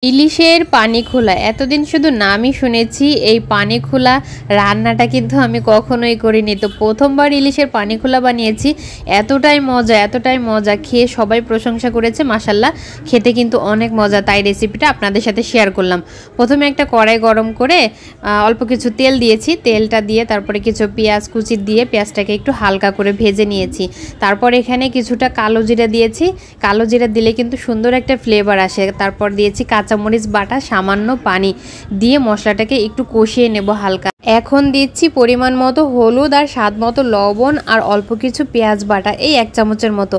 ইলিশের পানি খোলা এতদিন শুধু নামই শুনেছি, এই পানি খোলা রান্নাটা কিন্তু আমি কখনোই করিনি। তো প্রথমবার ইলিশের পানি খোলা বানিয়েছি, এতটাই মজা খেয়ে সবাই প্রশংসা করেছে। মাশাল্লাহ, খেতে কিন্তু অনেক মজা, তাই রেসিপিটা আপনাদের সাথে শেয়ার করলাম। প্রথমে একটা কড়াই গরম করে অল্প কিছু তেল দিয়েছি, তেলটা দিয়ে তারপরে কিছু পেঁয়াজ কুচি দিয়ে পেঁয়াজটাকে একটু হালকা করে ভেজে নিয়েছি। তারপর এখানে কিছুটা কালো জিরা দিয়েছি, কালো জিরা দিলে কিন্তু সুন্দর একটা ফ্লেভার আসে। তারপর দিয়েছি কাঁচামরিচ বাটা, সামান্য পানি দিয়ে মশলাটাকে একটু কষিয়ে নেব হালকা। এখন দিচ্ছি পরিমাণ মতো হলুদ আর স্বাদ মতো লবণ আর অল্প কিছু পেঁয়াজ বাটা, এই 1 চামচের মতো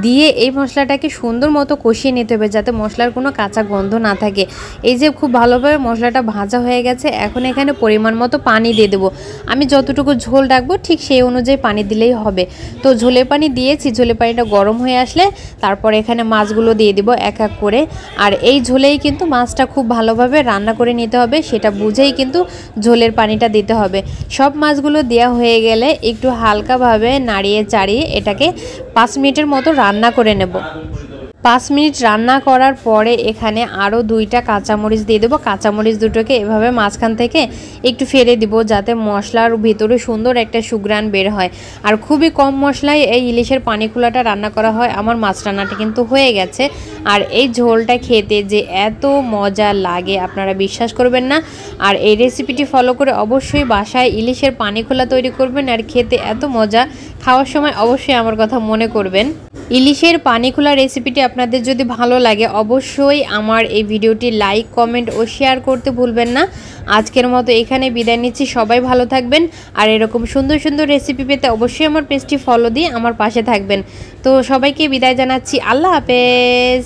দিয়ে এই মশলাটাকে সুন্দর মতো কষিয়ে নিতে হবে যাতে মশলার কোনো কাঁচা গন্ধ না থাকে। এই যে খুব ভালোভাবে মশলাটা ভাজা হয়ে গেছে, এখন এখানে পরিমাণ মতো পানি দিয়ে দেবো। আমি যতটুকু ঝোল রাখবো ঠিক সেই অনুযায়ী পানি দিলেই হবে। তো ঝোলের পানি দিয়েছি, ঝোলের পানিটা গরম হয়ে আসলে তারপর এখানে মাছগুলো দিয়ে দিব এক এক করে। আর এই ঝোলেই কিন্তু মাছটা খুব ভালোভাবে রান্না করে নিতে হবে, সেটা বুঝেই কিন্তু ঝোলের পানিটা দিতে হবে। সব মাছগুলো দেওয়া হয়ে গেলে একটু হালকাভাবে নাড়িয়ে চাড়িয়ে এটাকে 5 মিনিটের মতো রান্না করে নেব। 5 মিনিট রান্না করার পরে এখানে আরও 2টা কাঁচামরিচ দিয়ে দেবো। কাঁচামরিচ দুটোকে এভাবে মাঝখান থেকে একটু ফেলে দিব যাতে মশলার ভিতরে সুন্দর একটা সুঘ্রাণ বের হয়। আর খুবই কম মশলায় এই ইলিশের পানি খোলাটা রান্না করা হয়। আমার মাছ রান্নাটা কিন্তু হয়ে গেছে। আর এই ঝোলটা খেতে যে এত মজা লাগে আপনারা বিশ্বাস করবেন না। আর এই রেসিপিটি ফলো করে অবশ্যই বাসায় ইলিশের পানি খোলা তৈরি করবেন, আর খেতে এত মজা, খাওয়ার সময় অবশ্যই আমার কথা মনে করবেন। ইলিশের পানি খোলা রেসিপিটি আপনাদের যদি ভালো লাগে অবশ্যই আমার এই ভিডিওটি লাইক, কমেন্ট ও শেয়ার করতে ভুলবেন না। আজকের মতো এখানে বিদায় নিচ্ছি, সবাই ভালো থাকবেন। আর এরকম সুন্দর সুন্দর রেসিপি পেতে অবশ্যই আমার পেজটি ফলো দিয়ে আমার পাশে থাকবেন। তো সবাইকে বিদায় জানাচ্ছি, আল্লাহ হাফেজ।